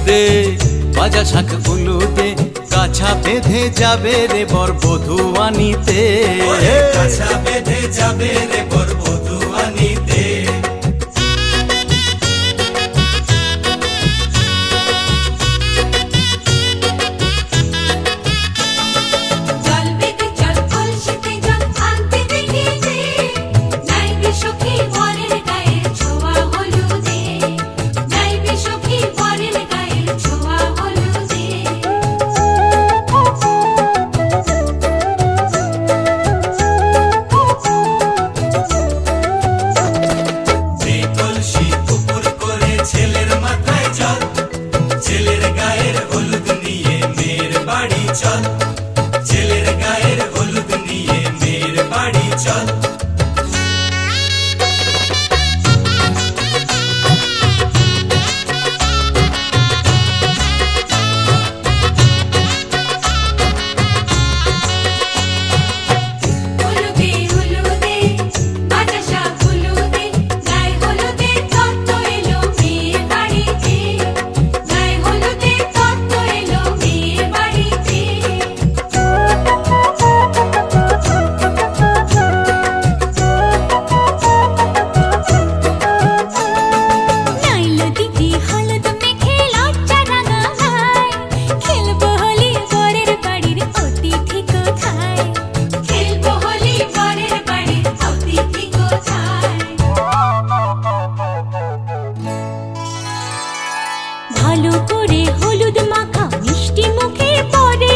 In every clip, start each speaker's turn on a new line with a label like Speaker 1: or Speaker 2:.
Speaker 1: রে বাজা শাঁখ উলুদে কাছা বেঁধে যাবে রে বর বধূ আনিতে
Speaker 2: কাছা বেঁধে যাবে রে বর বধূ আনিতে ছেলের গায়ের হলুদ নিয়ে মেয়ের বাড়ি চল ছেলের গায়ের হলুদ নিয়ে মেয়ের বাড়ি চল
Speaker 3: ভালো করে হলুদ মাখা মিষ্টি মুখে পড়ে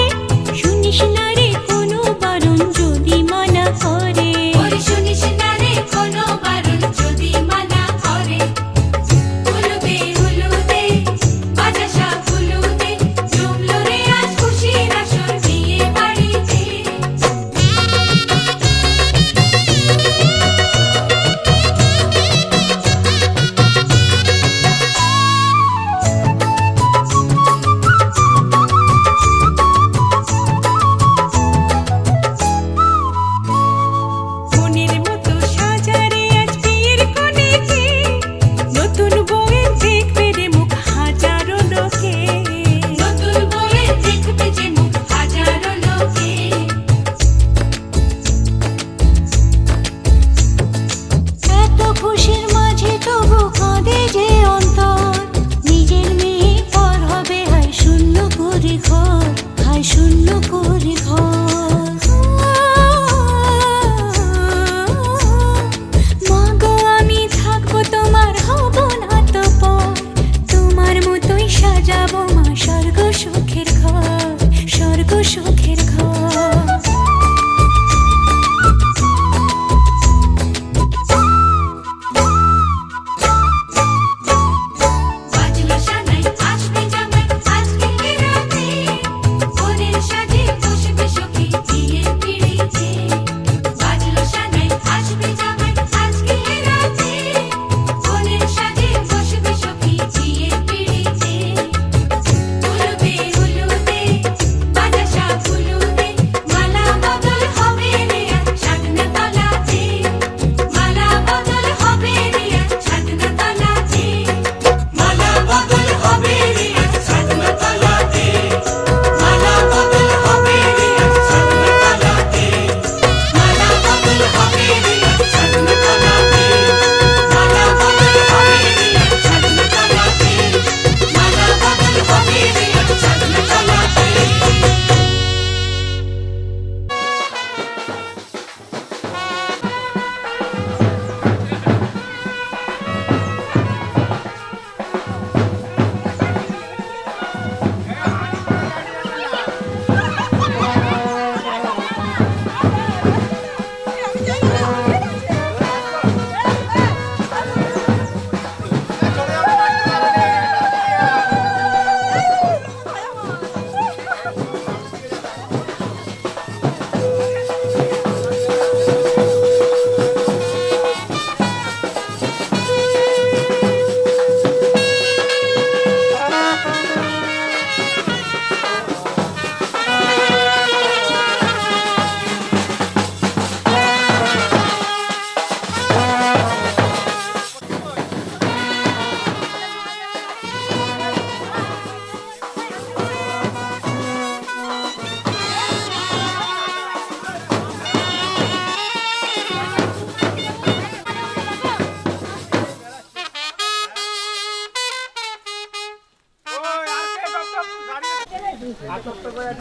Speaker 3: শুনিস না রে কোনো বারণ যদি মানা করে শুনিস না রে কোনো বারণ যদি মানা করে হলুদে হলুদে বাজা শাঁখ হলুদে জমলো রে আজ খুশির আসর বিয়ে বাড়িতে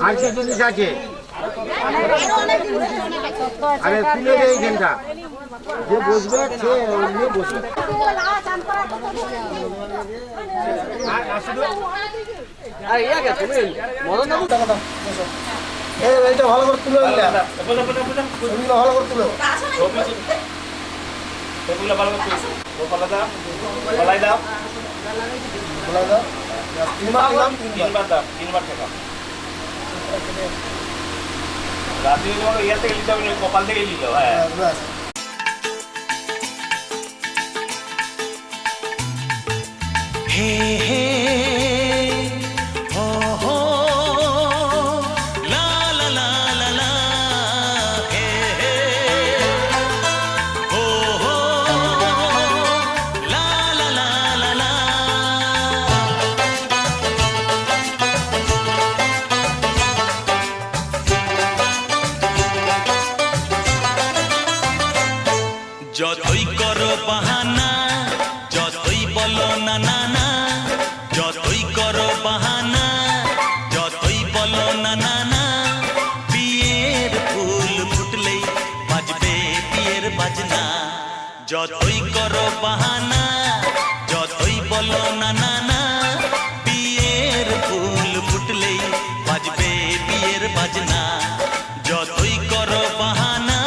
Speaker 4: আরেকটা জিনিস আছে, আরে তুলে দেয় এইখানটা, যে বসবে সে নিয়ে বসবে। এইটা ভালো করে তুলে দিলে, ছবিগুলো ভালো করে তুলো।
Speaker 5: সেগুলো ভালো করে কলা দাও, কলাই দাও,
Speaker 4: বলা দাও, তিনবার দিলাম,
Speaker 5: তিনবার দাও, তিনবার ঠেকাও। রাতে তোমাকে ইয়া থেকে নিতে হবে, কপাল থেকে নিতে হবে। হ্যাঁ
Speaker 4: ব্যাস।
Speaker 1: হে হে হো হো লা লা লা লা লা হে হে হো হো লা লা লা লা লা। যতই করো বাহানা, যতই বলো না না না, যতই করো বাহানা, যতই বলো না না না, বিয়ের ফুল ফুটলেই বাজবে বিয়ের বাজনা। যতই করো বাহানা, যতই বলো না না না, বিয়ের ফুল ফুটলেই বাজবে বিয়ের বাজনা। যতই করো বাহানা।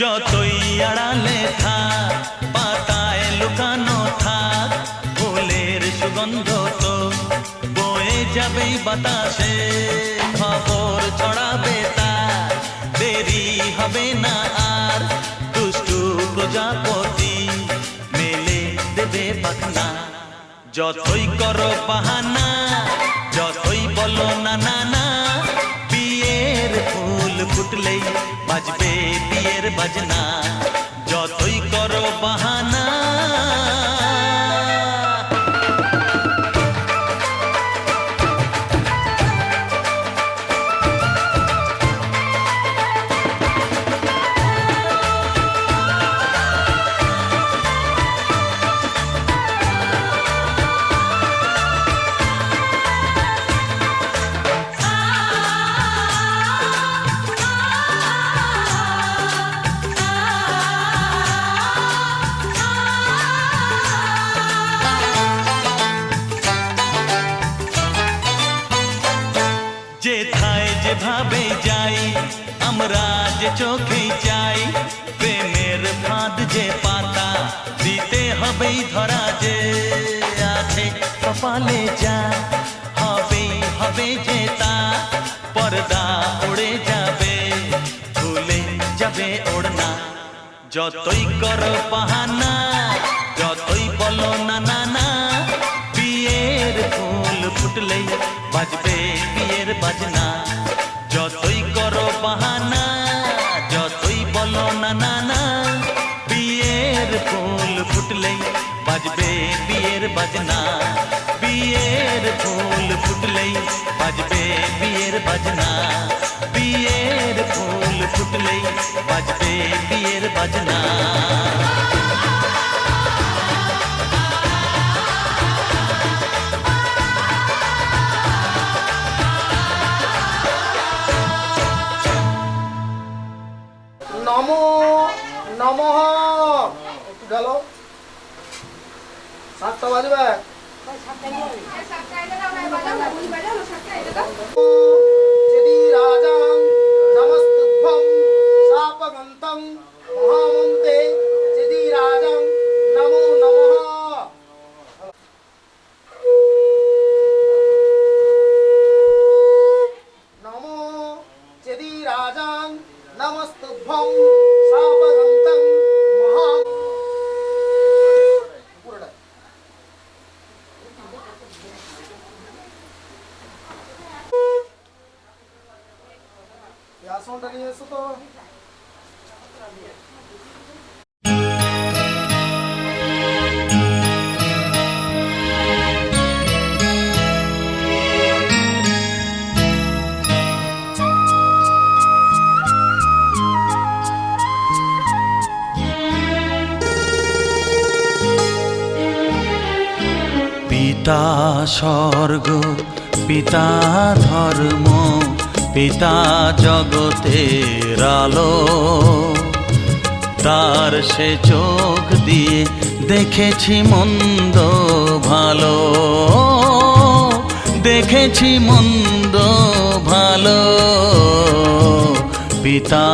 Speaker 1: যতই আড়ালে থাক, পাতায় লুকানো থাক, ফুলের সুগন্ধ তো বয়ে যাবেই বাতাসে। খবর ছড়াবে তার, দেরি হবে না আর, দুষ্টু প্রজাপতি মেলে দেবে পাখনা। যতই করো বাহানা, যতই বলো না না না, বিয়ের ফুল ফুটলেই বাজবে বিয়ের বাজনা। যতই করো বাহানা। যেথায় যেভাবে যাই আমরা, যে চোখেই চাই, প্রেমের ফাঁদ যে পাতা দিতে হবেই ধরা। যে আছে কপালে যা হবেই হবে যে তা, পর্দা উড়ে যাবে, ভুলে যাবে ওড়না। যতই করো বাহানা, যতই বলো না না না, বিয়ের ফুল ফুটলেই বাজবে বিয়ের বাজনা। যতই করো বাহানা, যতই বলো না না না, বিয়ের ফুল ফুটলেই বাজবে বিয়ের বাজনা। বিয়ের ফুল ফুটলেই বাজবে বিয়ের বাজনা। বিয়ের ফুল ফুটলেই বাজবে বিয়ের বাজনা।
Speaker 4: নমো নমঃ গেল 7টা বাজবে। যদি রাজাং নমস্তুভ্যং শাপগন্তং মহামন্তে, যদি রাজাং নমো নমঃ। নমো যদি রাজাং নমস্তুভ্যং শাপগন্তং মহা। পুরোটা আসনটা নিয়ে এসো তো।
Speaker 1: পিতা স্বর্গ, পিতা ধর্ম, পিতা জগতের আলো। তার সে চোখ দিয়ে দেখেছি মন্দ ভালো, দেখেছি মন্দ ভালো। পিতা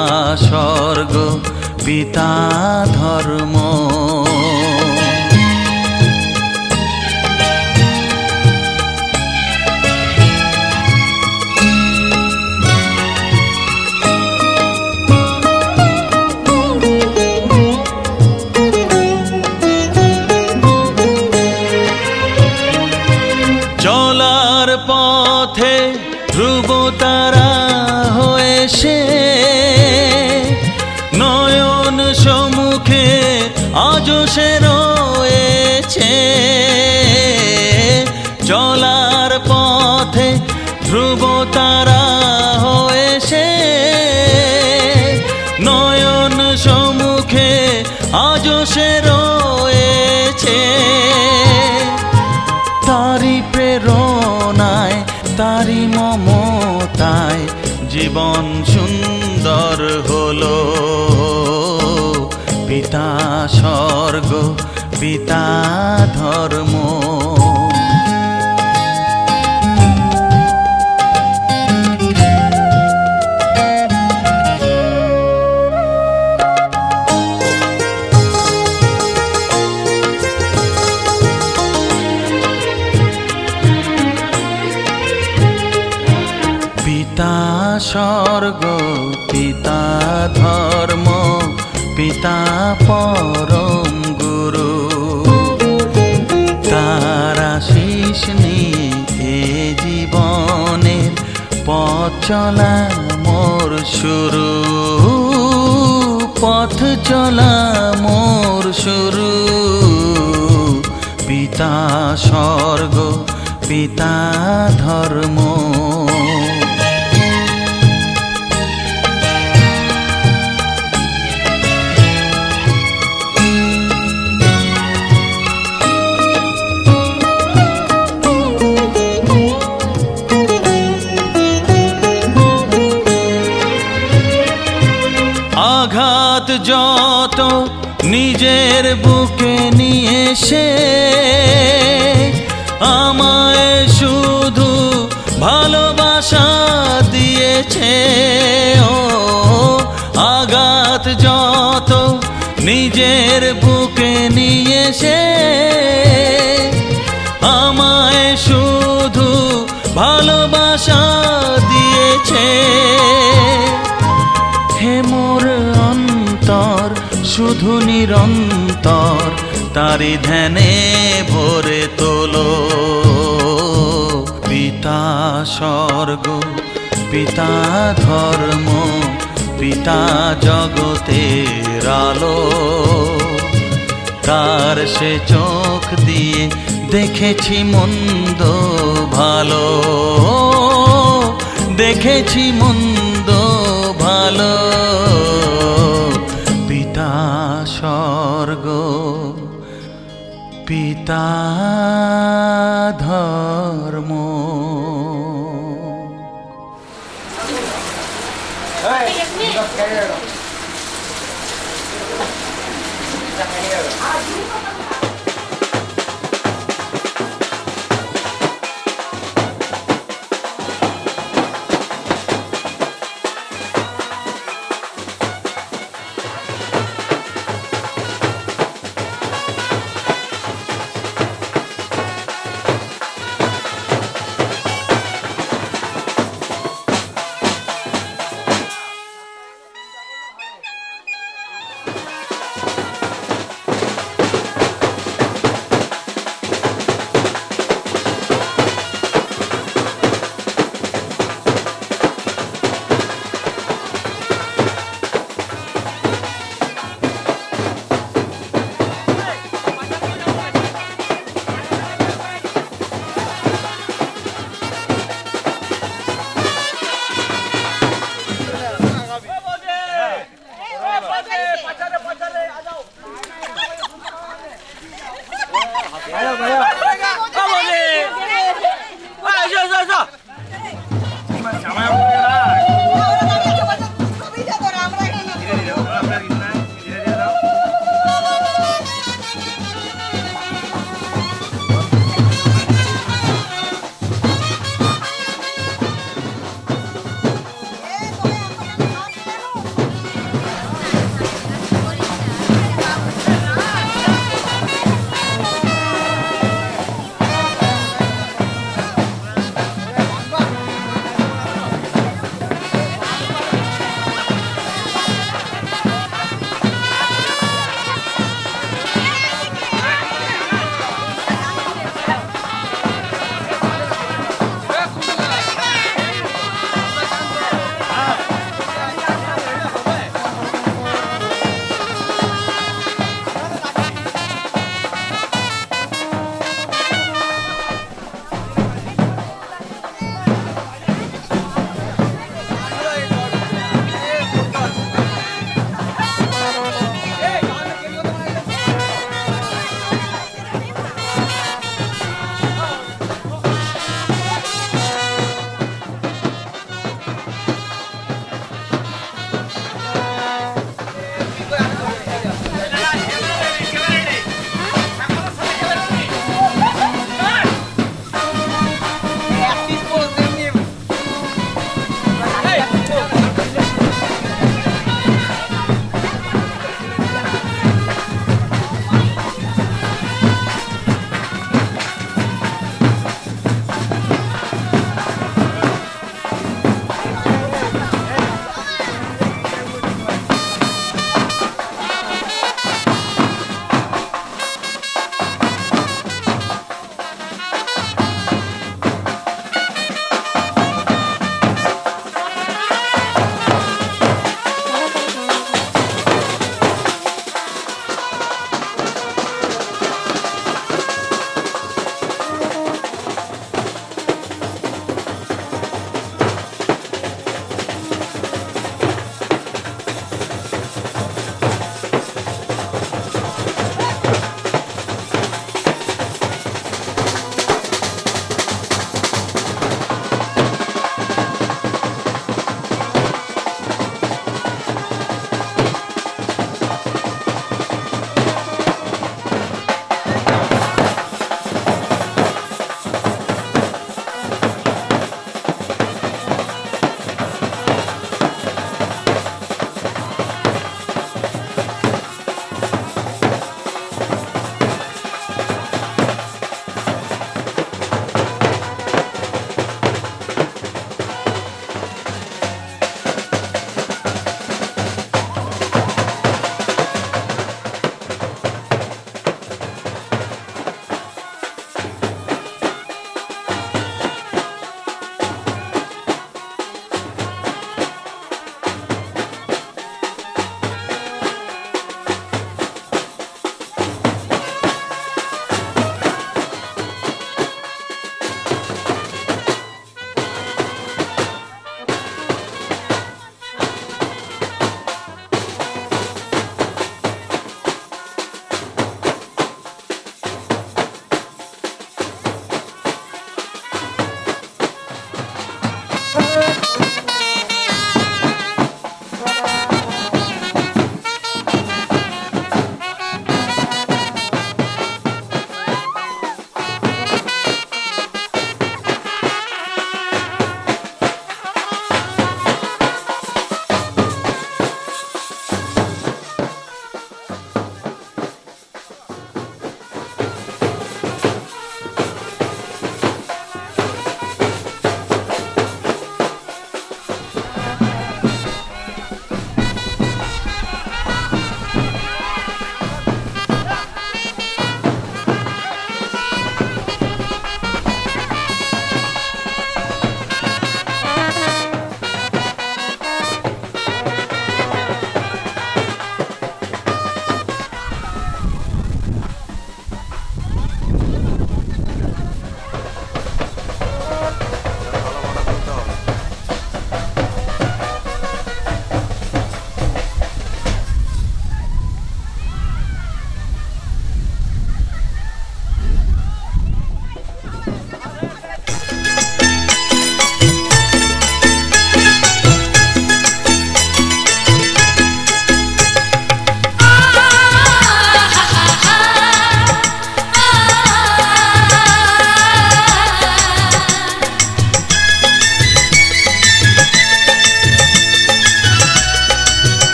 Speaker 1: স্বর্গ, পিতা ধর্ম। চলার পথে ধ্রুব তারা হয়ে সে, নয়ন সম্মুখে আজও সে রয়েছে। চলার পথে ধ্রুব তারা হয়ে সে, নয়ন সম্মুখে আজও সে রয়েছে। তারি প্রেরণায়, তারি মমতায় জীবন সুন্দর হলো। পিতা স্বর্গ, পিতা ধর্ম। পিতা স্বর্গ, পিতা ধর্ম, পিতা পরম গুরু। তার আশীষ নিয়ে এ জীবনের পথ চলা মোর শুরু, পথ চলা মোর শুরু। পিতা স্বর্গ, পিতা ধর্ম। আঘাত যত নিজের বুকে নিয়ে সে, আমায় শুধু ভালোবাসা দিয়েছে। ও আঘাত যত নিজের বুকে নিয়ে সে, আমায় শুধু ভালোবাসা দিয়েছে। হে মোর অন্তর শুধু নিরন্তর তারি ধ্যানে ভরে তোলো। পিতা স্বর্গ, পিতা ধর্ম, পিতা জগতের আলো। তার সে চোখ দিয়ে দেখেছি মন্দ ভালো, দেখেছি মন্দ ভালো। পিতা স্বর্গ, পিতা ধর্ম।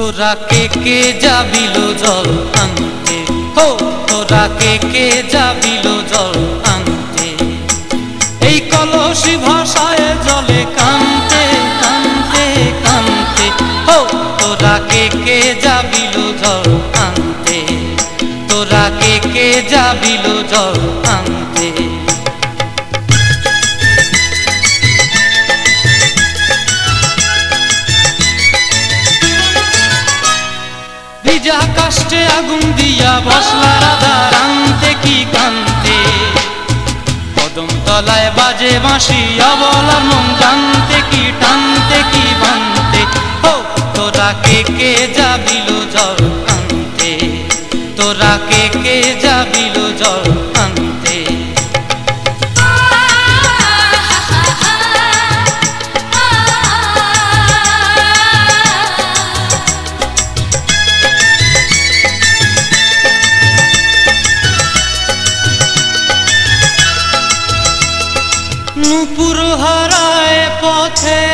Speaker 1: তোরা কে যাবিল জল আনতে, হো তোরা কে যাবিল জল আনতে, এই কলসি ভাষায় জলে কানতে কানতে কানতে, হো তোরা কে যাবিল জল আনতে, তোরা কে যাবিল জল আনতে। ভিজা কাষ্টে আগুন দিয়া বসলা রাধা রানতে কি কানতে, কদম তলায় বাজে বাঁশি অবলার মন জানতে কি টানতে কি বানতে, হো তোরা কে যাবিল জল আনতে, তোরা কে যাবিল জল আনতে। নূপুর হারায় পথে,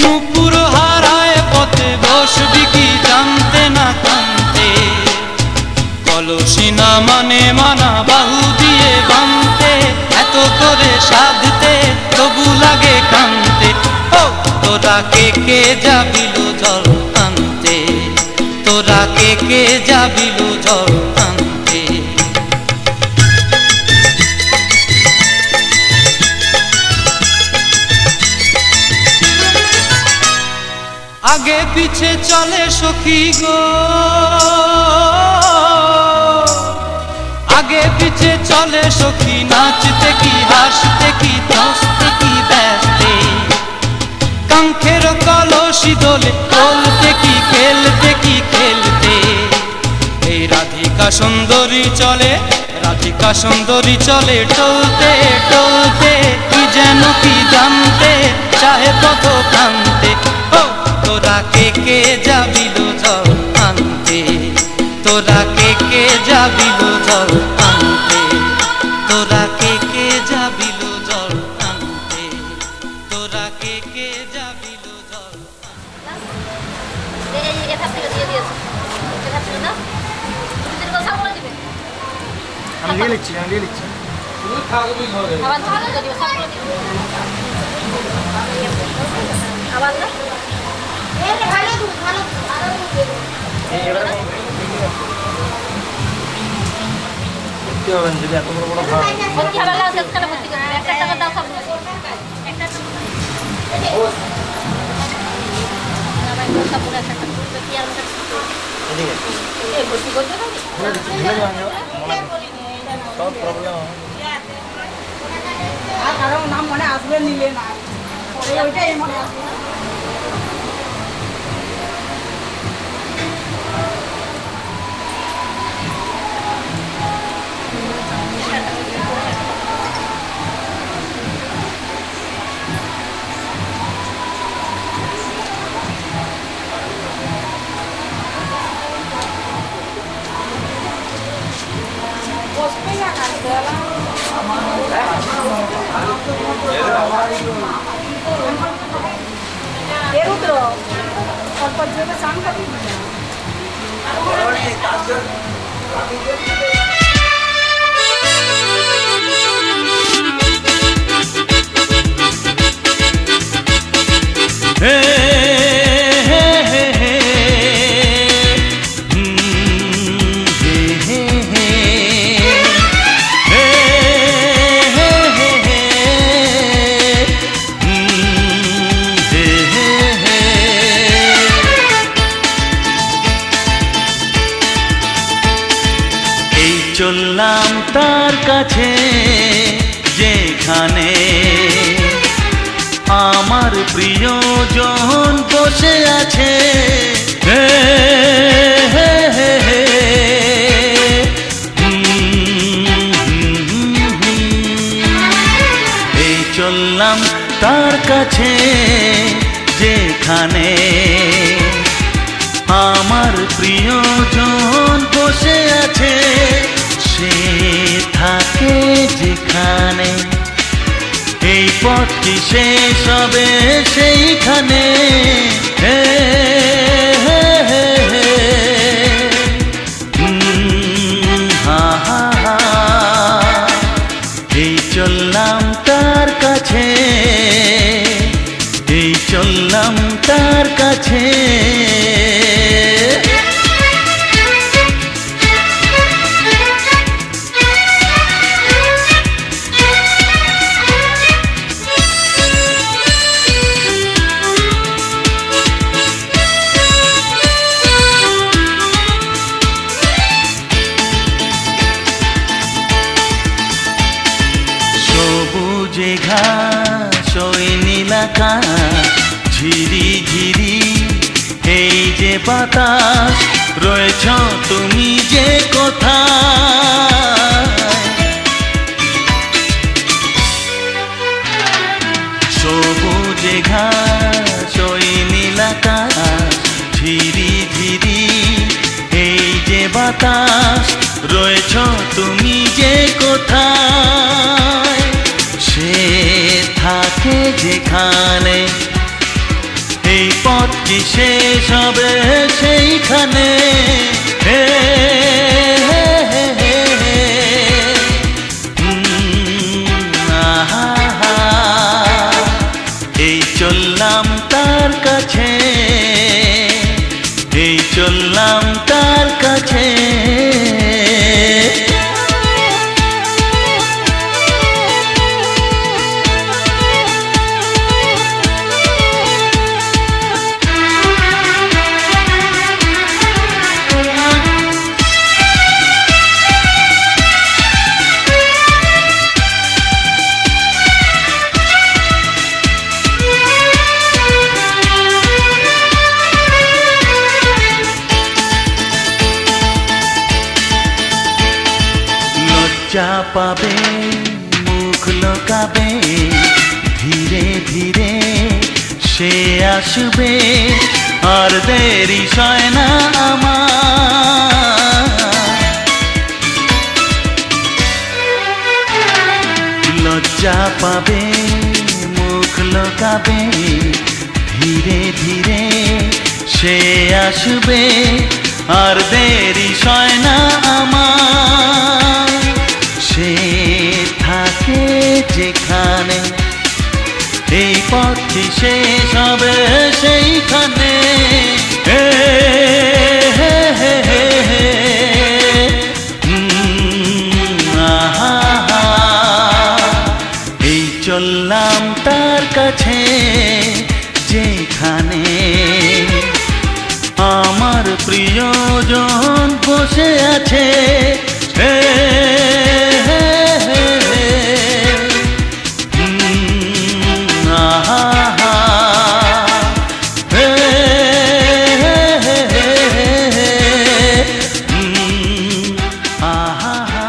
Speaker 1: নূপুর হারায় পথে বসবি কি জানতে না কানতে, কলসি না মানে মানা বাহু দিয়ে বানতে, এত করে সাধতে তবু লাগে কানতে, ও তোরা কে যাবিল জল আনতে, তোরা কে যাবিল জল আনতে। আগে পিছে চলে সখী গো, আগে পিছে চলে সখী, নাচতে কি হাসতে কি দশতে কি ব্যস্তে, কাঙ্ক্ষের কলসি দোলে বলতে কি খেলতে কি খেলতে, এই রাধিকা সুন্দরী চলে, রাধিকা সুন্দরী চলে টলতে টলতে, কি যেন কি জানতে চাহে পথ কান্তে, ও তোরা কে যাবিল জল আনতে, তোরা কে যাবিল জল আনতে, তোরা কে যাবিল জল আনতে, তোরা কে যাবিল জল
Speaker 4: আমি লিখে লিখছি, আমি লিখে লিখছি। দেখতে হবেন যদি এত বড় বড় ভাব। সব প্রবলেম
Speaker 6: কারণ নাম মনে আসবে নিলে না, ওইটাই মনে আসবে।
Speaker 7: চললাম তার কাছে যেখানে আমার প্রিয়জন বসে আছে, হে হে হে হে, এই চললাম তার কাছে যেখানে আমার প্রিয়জন বসে আছে, সে থাকে যেখানে এই পথটি শেষ হবে সেইখানে, বাতাস রয়েছ তুমি যে কোথায় সবুজে ঘাস ওই নীলাকাশ ঝিরি ঝিরি এই যে বাতাস রয়েছ তুমি যে কোথায় সে থাকে যেখানে এই পথ কি শেষ হবে সেইখানে হে হে হে হে হে। আহা হা। এই চললাম তার কাছে এই চললাম তার কাছে লজ্জা পাবে মুখ লোকাবে ধীরে ধীরে সে আসবে আর দেরি সয় না আমার লজ্জা পাবে মুখ লোকাবে ধীরে ধীরে সে আসবে আর দেরি সয় না আমার সে থাকে যেখানে এই পথটি শেষ হবে সেইখানে হে হে হে হে হে। আহা হা। এই চললাম তার কাছে যেখানে আমার প্রিয়জন বসে আছে হে হে হে হে। আহা হা। হে হে হে হে হে। আহা হা।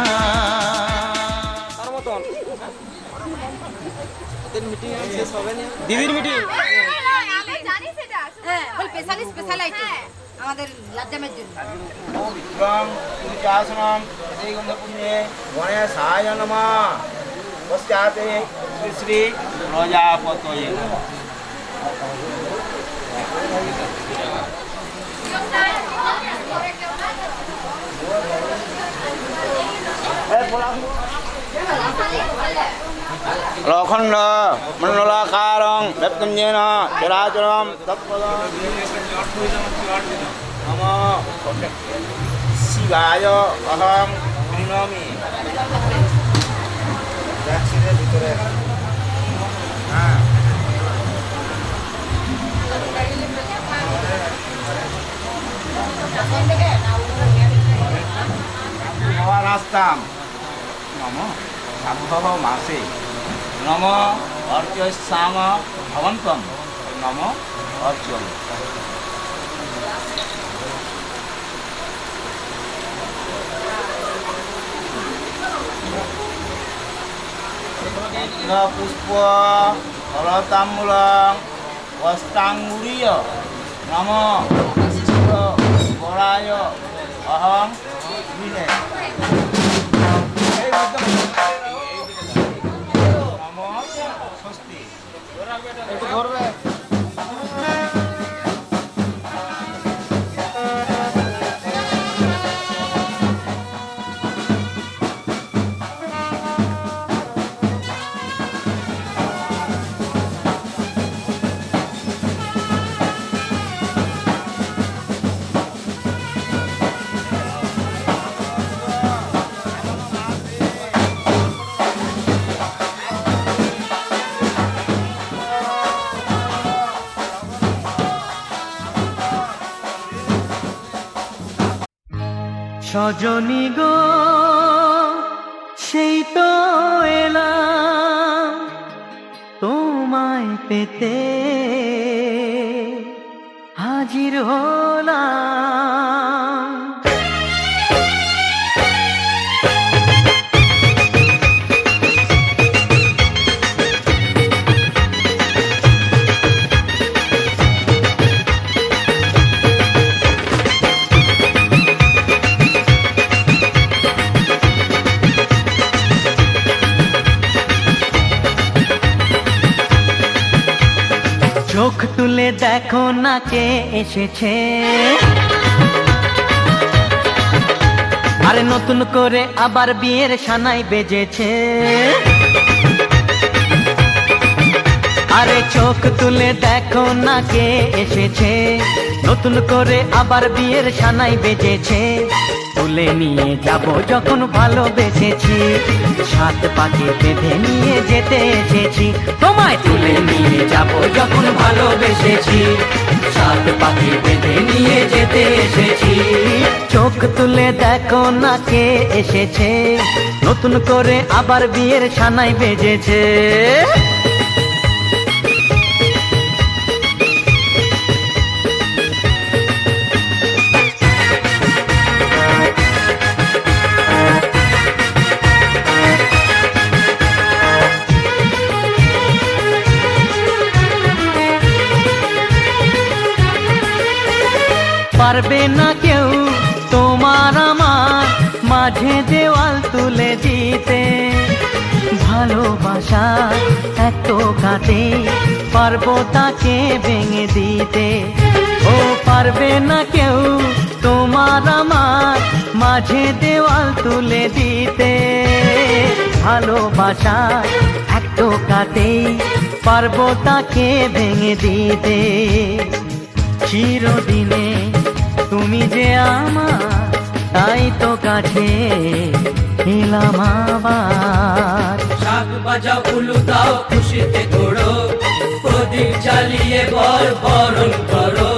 Speaker 5: দিদির মিটিং
Speaker 6: স্পেশাল আইটেম আমাদের লাজ্জামের জন্য
Speaker 4: বিক্রম পুরিচাসনম শ্রী গন্ধ পুণ্যে গণেশায় নমঃ পশ্চাতে শ্রী শ্রী প্রজাপতয়ে নমঃ। লখণ্ড মণ্ডলাকারং ব্যক্তং যেন চরাচরম তৎপদং নমঃ শিবায় অহং প্রীণামি। ভিতরে হ্যাঁ ভবানাস্তাম নমঃ সাধুভব মাসে নমঃ অর্চস্যাম ভবন্তম নমঃ অর্চম। পুষ্প ফলতাম্বূলং বস্ত্রাঙ্গুরীয় নমঃ বিশিষ্ট বরায় অহং বিনে। নমঃ স্বস্তি। একটু ধরবে
Speaker 7: সজনী গো সেই তো এলাম তোমায় পেতে হাজির হলাম তুলে দেখো না কে এসেছে, আরে নতুন করে আবার বিয়ের সানাই বেজেছে। আরে চোখ তুলে দেখো না কে এসেছে, নতুন করে আবার বিয়ের সানাই বেজেছে। তুলে নিয়ে যাব যখন ভালোবেসেছি, সাত পাকে বেঁধে নিয়ে যেতে এসেছি। তোমায় তুলে নিয়ে যাব যখন ভালোবেসেছি, সাত পাকে বেঁধে নিয়ে যেতে এসেছি। চোখ তুলে দেখো না কে এসেছে, নতুন করে আবার বিয়ের সানাই বেজেছে। পারবে না কেউ তোমার আমার মাঝে দেওয়াল তুলে দিতে, ভালোবাসা এত কাটে পারবো তাকে ভেঙে দিতে। ও পারবে না কেউ তোমার আমার মাঝে দেওয়াল তুলে দিতে, ভালোবাসা এত কাটে পারবো তাকে ভেঙে দিতে। চিরদিনে তুমি যে আমার, তাই তো কাছে এলাম আবার।
Speaker 2: শাক বাজাও উলু দাও খুশিতে ঘোড়ো, প্রদীপ জ্বালিয়ে বরণ করো।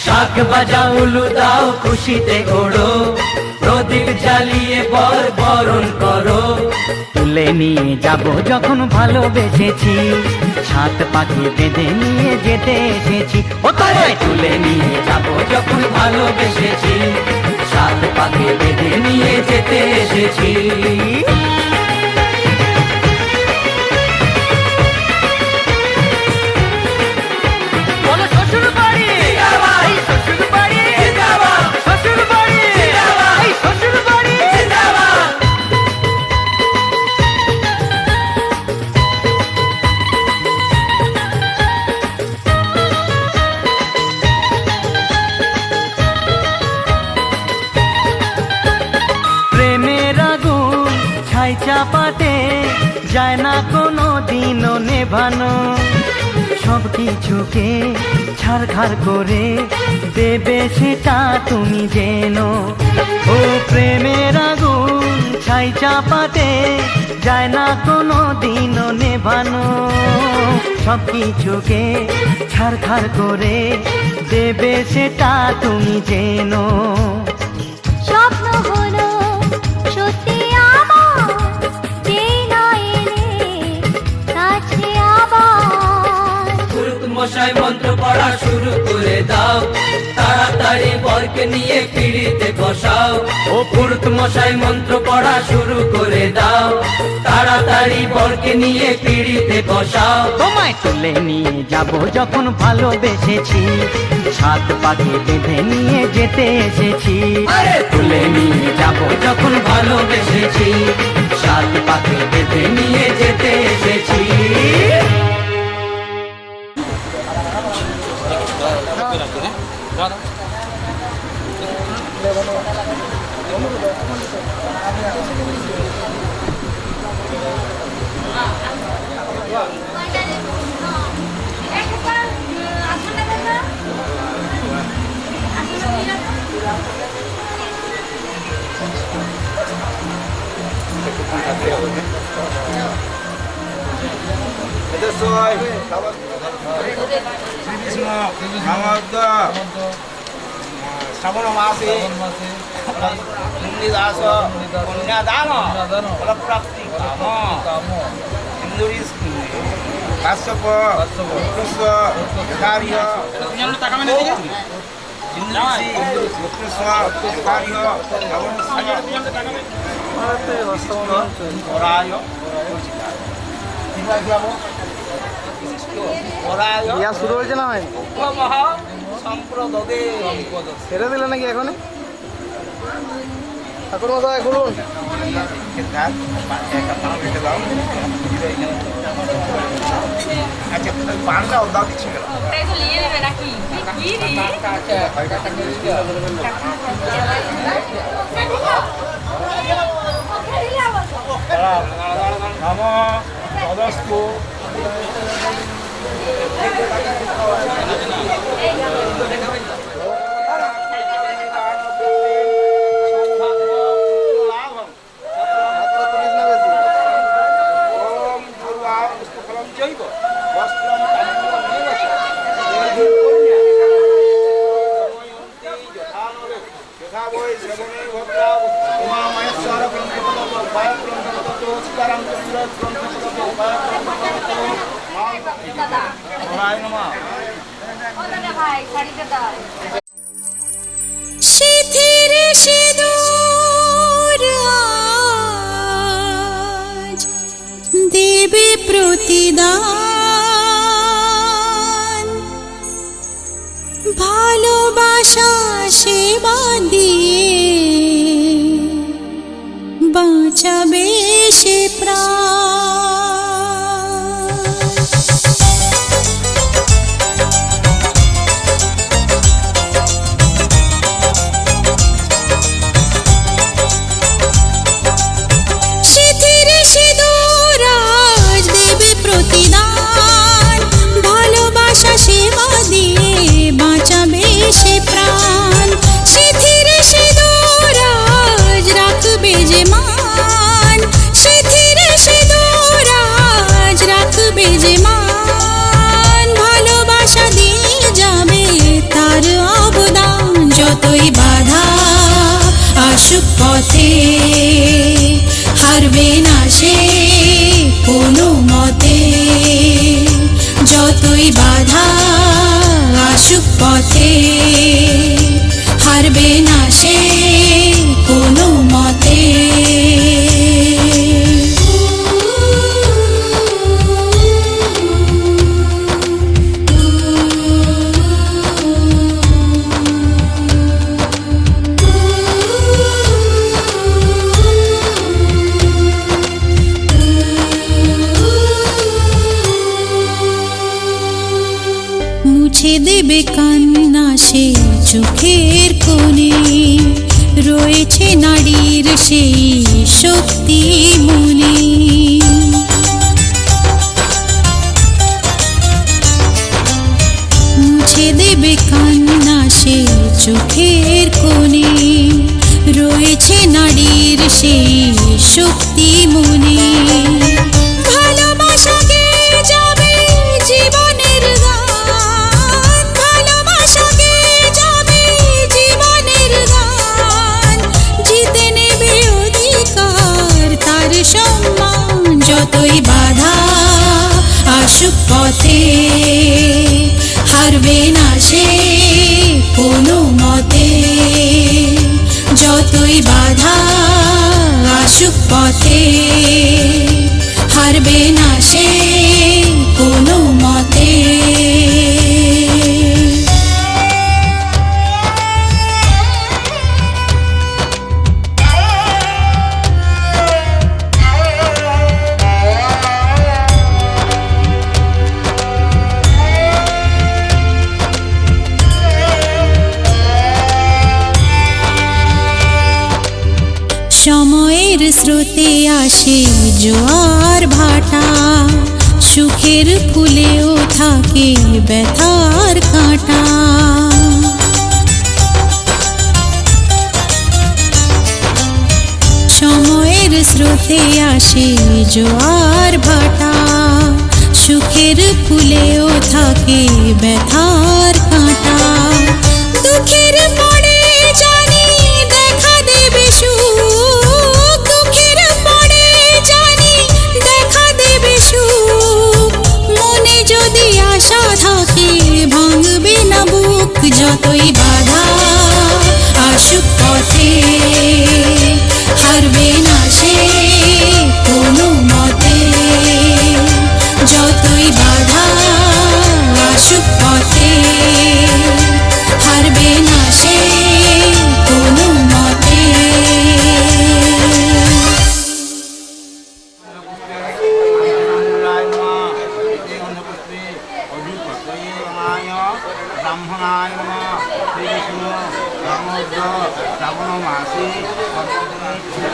Speaker 7: শাক বাজাও উলু দাও খুশিতে ওড়ো, প্রদীপ জ্বালিয়ে বরণ করো। তুলে নিয়ে যাব যখন ভালোবেসেছি, সাত পাখি বেঁধে নিয়ে যেতে এসেছি। ও তোমায় তুলে নিয়ে যাব যখন ভালোবেসেছি, সাত পাখি বেঁধে নিয়ে যেতে এসেছি। বলো শ্বশুর বাড়ি, এই শ্বশুর বাড়ি, শ্বশুর বাড়ি, এই শ্বশুর বাড়ি। প্রেমের আগুন ছাই চাপাতে যায় না কোনো দিনও নেভানো, সব কিছুকে ছাড়খাড় করে দেবে সেটা তুমি জেনো। ও প্রেমের আগুন ছাই চাপাতে যায় না কোনো দিনও নেভানো, সব কিছুকে ছাড়খাড় করে দেবে সেটা তুমি জেনো।
Speaker 3: স্বপ্ন হলো সত্যি আমার, যে নয় এলে কাছে আবার।
Speaker 2: পুরুত মশাই মন্ত্র পড়া শুরু করে দাও, তাড়াতাড়ি বরকে নিয়ে পিড়িতে বসাও। ও পুরুত মশাই মন্ত্র পড়া শুরু করে দাও, তাড়াতাড়ি বরকে নিয়ে পিড়িতে বসাও।
Speaker 7: তোমায় তুলে নিয়ে যাব যখন ভালোবেসেছি, সাত পাখি বেঁধে নিয়ে যেতে এসেছি।
Speaker 2: আরে
Speaker 7: তুলে নিয়ে যাব যখন ভালোবেসেছি, সাত পাখি বেঁধে নিয়ে যেতে এসেছি।
Speaker 5: শ্রাবণ মাসে দাস কন্যাদান ফলপ্রাপ্তি কাম ইন্দুরি কাশ্যপ পুষ্প কার্য
Speaker 4: শুরু হয়েছে না হয়
Speaker 5: সম্প্রদে
Speaker 4: ছেড়ে দিলে নাকি এখন? ঠাকুর মশাই খুলুন।
Speaker 5: আচ্ছা পানটা দাও দিচ্ছি কেন? নমো তদস্তু ওম দুর্গা পুষ্পফলম চৈব বস্ত্রম যথা বৈ শ্রবণে ভক্তা উমা মহেশ্বর গ্রন্থপদ উপায় গ্রন্থপদ সীতারাম চন্দ্র গ্রন্থপদ উপায় গ্রন্থপদ নারায়ণ নমঃ।
Speaker 3: শিথির সিঁদুর আজ দেবে প্রতিদান, ভালোবাসা সেবা দিয়ে বাঁচাবে সে প্রাণ। শিথির সিঁদুর আজ দেবে প্রতিদান, ভালোবাসা সেবা দিয়ে বাঁচাবে সে প্রাণ। শিথির সিঁদুর আজ রাখবে যে মান, শিথির সিঁদুর আজ রাখবে যে মান, ভালোবাসা দিয়ে যাবে তার অবদান। যতই বাধা আসুক পথে হারবে না সে কোনো মতে, যতই বাধা আসুক পথে হারবে না সে কোনো মতে। মুছে দেবে কান্না সে চোখের কোণে, রয়েছে নারীর সেই শক্তি মনে। মুছে দেবে কান্না সে চোখের কোণে, রয়েছে নারীর সেই শক্তি মনে। ভালোবাসাকে যাবে জীবনের গান, ভালোবাসাকে যাবে জীবনের গান, জিতে নেবে অধিকার তার সম্মান। যতই বাধা আসুক পথে হারবে না সে কোনো মতে, যতই বাধা আসুক পথে হারবে না সে কোনো মতে। সময়ের স্রোতে আসে জোয়ার ভাটা, সুখের ফুলেও থাকে ব্যথার কাঁটা। সময়ের স্রোতে আসে জোয়ার ভাটা, সুখের ফুলেও থাকে ব্যথার কাঁটা। দুঃখের পরে জানি দেখা দেবে সুখ, দুঃখের পরে জানি দেখা দেবে সুখ, মনে যদি আশা থাকে ভাঙবে না বুক। যতই বাধা আসুক পথে হারবে না সে কোনো মতে, যতই বাধা আসুক পথে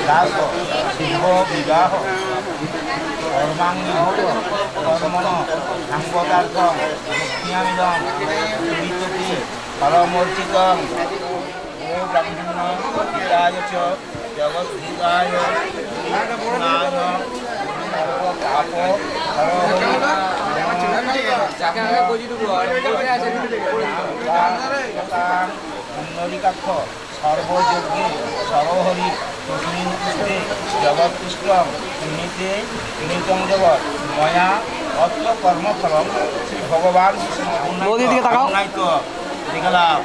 Speaker 5: দাস শিল্প বিবাহ কর্মাঙ্গি ভোগ কর্মণ সাম্পদার্থ মুক্তিয়ামিদম বিদ্যুতি ফলমূর্চিতম ও ব্রহ্মণ হিতায় চ জগদ্ধিতায় কৃষ্ণায় পাপ হরহরি সর্বযজ্ঞে সরহরি তস্মিন পুষ্পে জগৎপুষ্টম নিতে নিতম দেব ময়া অত্র কর্মফলম শ্রী ভগবান বিষ্ণু দেখলাম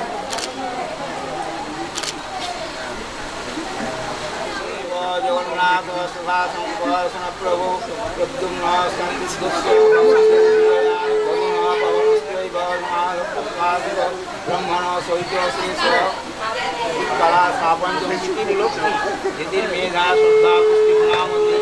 Speaker 5: জগন্নাথ সুভাষণ প্রভু প্রদ্যুম্ন ব্রহ্মণ সহিত শ্রেষ্ঠ কলা স্থাপন লক্ষ্মী এদের মেঘা শ্রদ্ধা পুষ্টি গুণামতি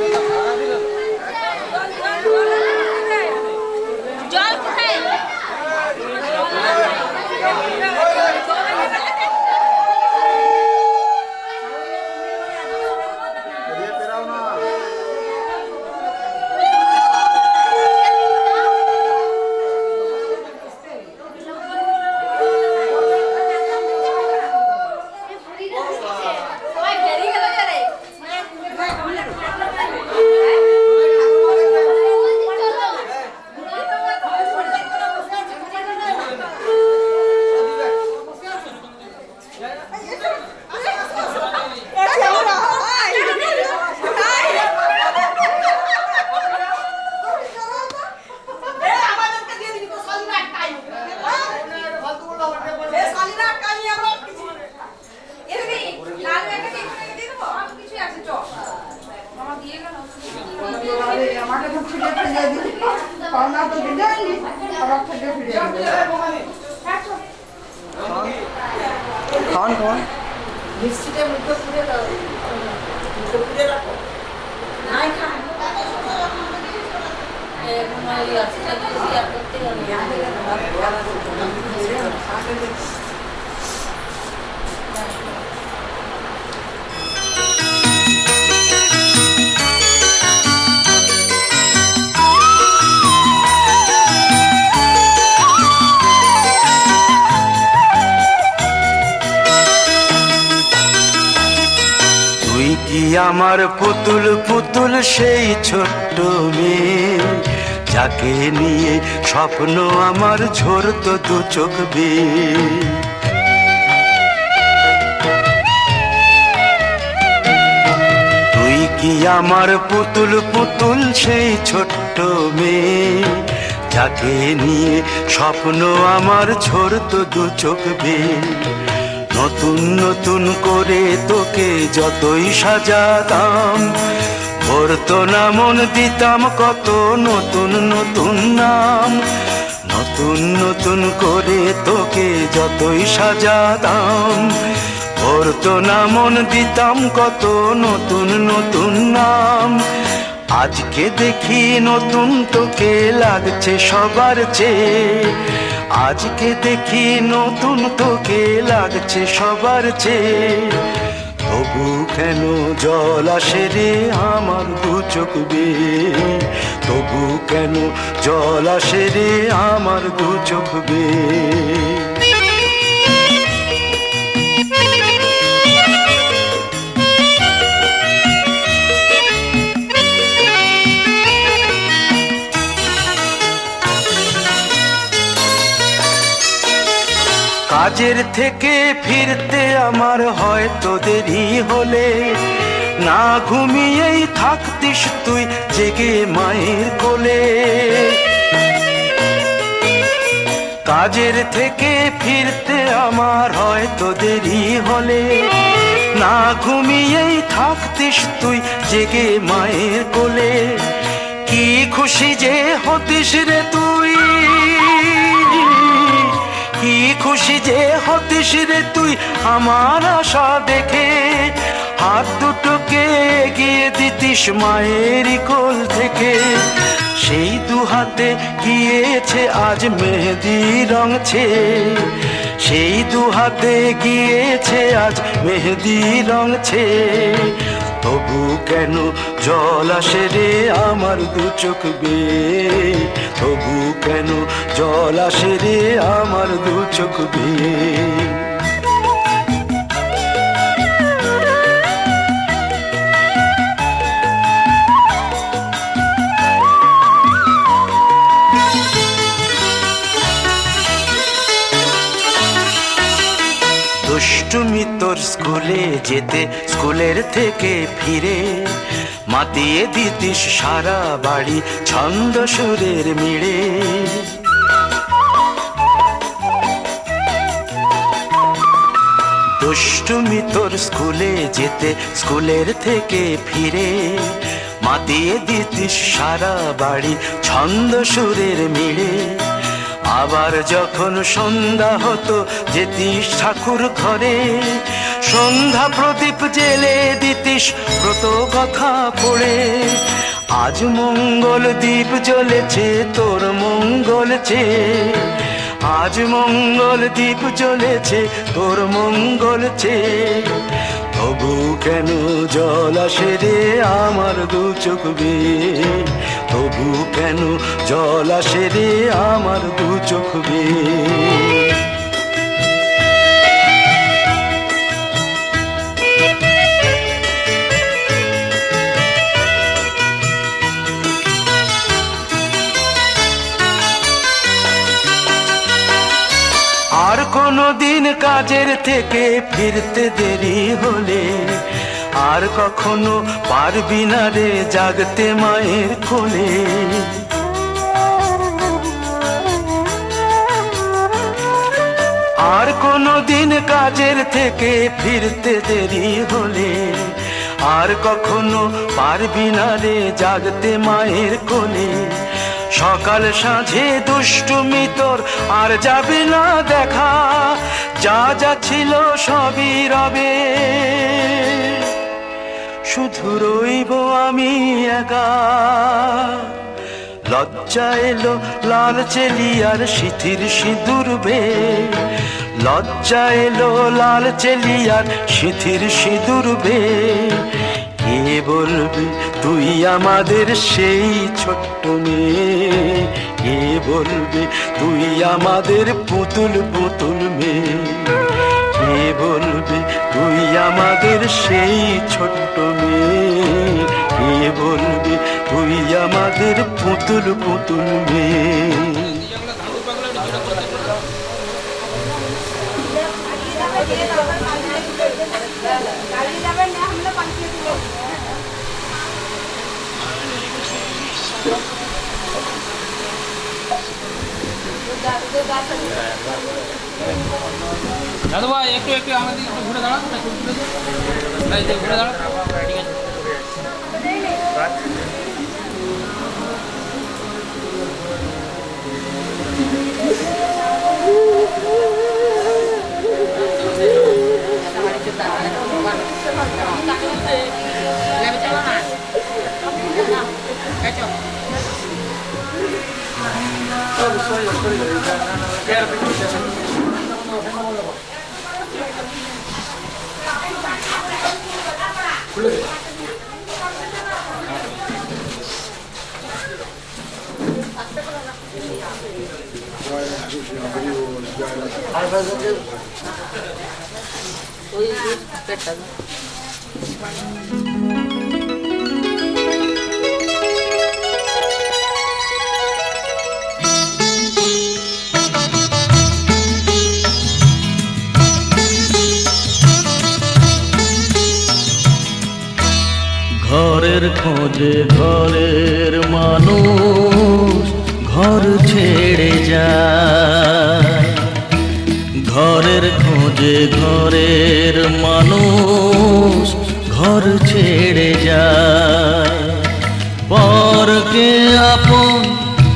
Speaker 1: আমার পুতুল পুতুল সেই ছোট্ট মেয়ে যাকে নিয়ে স্বপ্ন আমার ঝরতো দু চোখ বেয়ে তুই কি আমার পুতুল পুতুল সেই ছোট্ট মেয়ে যাকে নিয়ে স্বপ্ন আমার ঝরতো দু চোখ বেয়ে নতুন নতুন করে তোকে যতই সাজাতাম ভরতো না মন দিতাম কত নতুন নতুন নাম নতুন নতুন করে তোকে যতই সাজাতাম ভরতো না মন দিতাম কত নতুন নতুন নাম আজকে দেখি নতুন তোকে লাগছে সবার চেয়ে আজকে দেখি নতুন তোকে লাগছে সবার চেয়ে তবু কেন জল আসে রে আমার দু চোখ বেয়ে তবু কেন জল আসে রে আমার দু চোখ বেয়ে কাজের থেকে ফিরতে আমার হয়তো দেরি হলে না ঘুমিয়েই থাকতিস তুই জেগে মায়ের কোলে কাজের থেকে ফিরতে আমার হয়তো দেরি হলে না ঘুমিয়েই থাকতিস তুই জেগে মায়ের কোলে কি খুশি যে হতিস রে তুই কি খুশি যে হতিস রে তুই আমার আশা দেখে হাত দুটোকে এগিয়ে দিতিস মায়ের কোল থেকে সেই দু হাতে গিয়েছে আজ মেহেদি রঙছে সেই দু হাতে গিয়েছে আজ মেহেদি রঙছে তবু কেন জল আসে রে আমার দু চোখ বেয়ে, তবু কেন জল আসে রে আমার দু চোখ বেয়ে। দুষ্টুমি তোর স্কুলে যেতে, স্কুলের থেকে ফিরে মাতিয়ে দিতিস সারা বাড়ি ছন্দ সুরের মিড়ে। দুষ্টুমি তোর স্কুলে যেতে, স্কুলের থেকে ফিরে মাতিয়ে দিতিস সারা বাড়ি ছন্দ সুরের মিড়ে। আবার যখন সন্ধ্যা হতো যেতিস ঠাকুর ঘরে, সন্ধ্যা প্রদীপ জেলে দিতিস ব্রত কথা পড়ে। আজ মঙ্গল দ্বীপ জ্বলেছে তোর মঙ্গল চেয়ে, আজ মঙ্গল দ্বীপ জ্বলেছে তোর মঙ্গল চেয়ে। তবু কেন জল আসে রে আমার দু চোখ বেয়ে, তবু কেন জল আসে রে আমার দু চোখ বেয়ে। আর কোনো দিন কাজের থেকে ফিরতে দেরি হলে, আর কখনো পারবি না রে জাগতে মায়ের কোলে। আর কোনো দিন কাজের থেকে ফিরতে দেরি হলে, আর কখনো পারবি না রে জাগতে মায়ের কোলে। সকাল সাঁঝে দুষ্টুমি তোর আর যাবে না দেখা, যা যা ছিল সবই রবে, শুধু রইব আমি একা। লজ্জা এলো লাল চেলিয়ার সিথির সিঁদুর বে, লজ্জা এলো লাল চেলিয়ার সিথির সিঁদুর বে। কে বলবে তুই আমাদের সেই ছোট্ট মেয়ে, কে বলবে তুই আমাদের পুতুল পুতুল মেয়ে, কে বলবে তুই আমাদের সেই ছোট্ট মেয়ে, কে বলবে তুই আমাদের পুতুল পুতুল মেয়ে।
Speaker 8: দাদু ভাই একটু একটু আমাদের একটু ঘুরে দাঁড়ান, ঘুরে দাঁড়ান, ঠিক আছে।
Speaker 9: ঘরের খোঁজে ঘরের মানুষ ঘর ছেড়ে যায়, ঘরের খোঁজে ঘরের মানুষ ঘর ছেড়ে যায়। পরকে আপন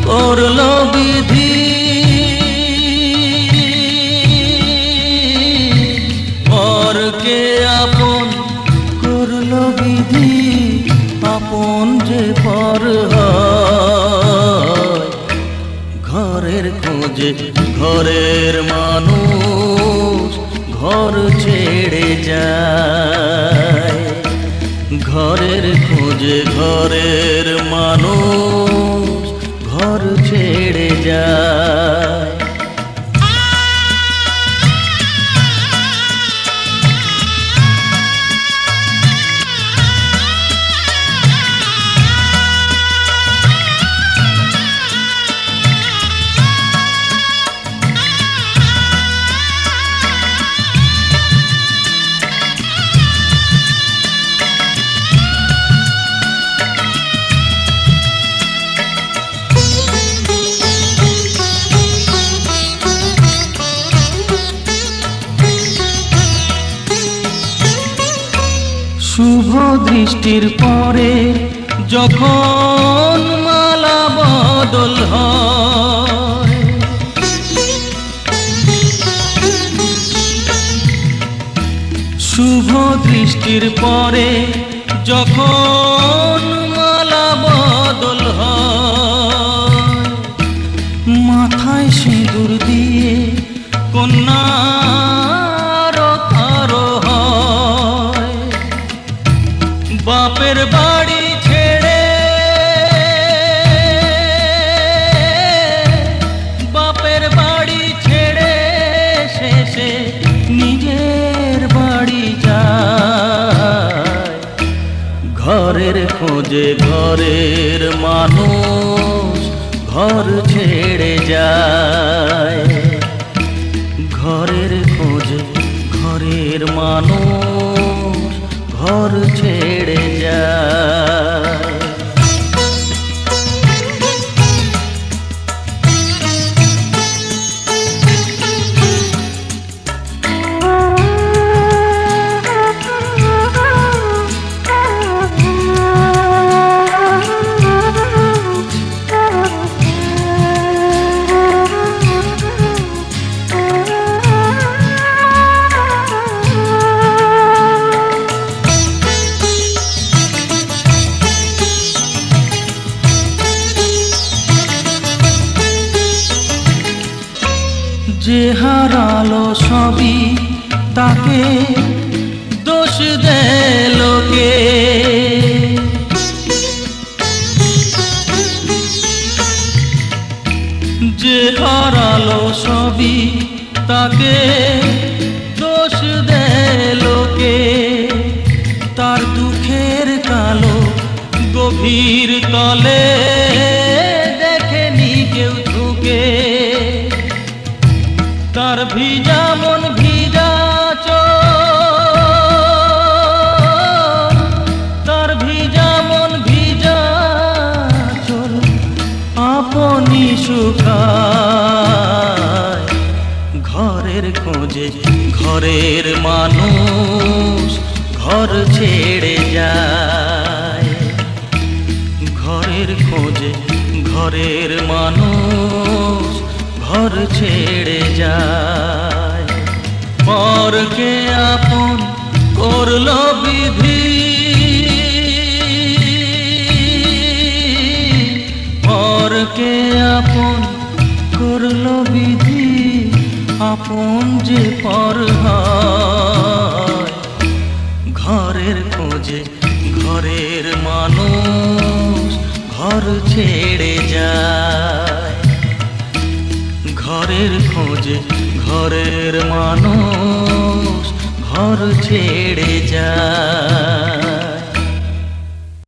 Speaker 9: করলো বিধি, পরকে আপন করলো বিধি, আপন যে পর হয়। ঘরের খোঁজে ঘরের মানুষ ঘর ছেড়ে যায়, ঘরের খোঁজে ঘরের মানুষ ঘর ছেড়ে যায়। শুভ দৃষ্টির পরে যখন মালা বদল হয়, শুভ দৃষ্টির পরে যখন মালা বদল হয়, মাথায় সিঁদুর দিয়ে কন্যার আরো হয়, বাপের বাড়ি ছেড়ে, বাপের বাড়ি ছেড়ে শেষে নিজের বাড়ি যায়। ঘরের খোঁজে ঘরের মানুষ ঘর ছেড়ে যায়। ঘরের খোঁজে ঘরের মানুষ ঘর ছেড়ে যায়। যে হারালো সবই তাকে দোষ দেয় লোকে, যে হারালো সবই তাকে দোষ দেয় লোকে। তার দুঃখের কালো গভীর তলে দেখেনি কেউ ঝুঁকে, তার ভিজা মন ভিজা চোখ, তার ভিজা মন ভিজা চোখ আপনি শুকায়। ঘরের খোঁজে ঘরের মানুষ ঘর ছেড়ে যায়। ঘরের খোঁজে ঘরের মানুষ ঘর ছেড়ে যায়। পরকে আপন করলো বিধি, পরকে আপন করলো বিধি, আপন যে পর হয়। ঘরের খোঁজে ঘরের মানুষ ঘর ছেড়ে যায়। ঘরের খোঁজে ঘরের মানুষ ঘর ছেড়ে যায়।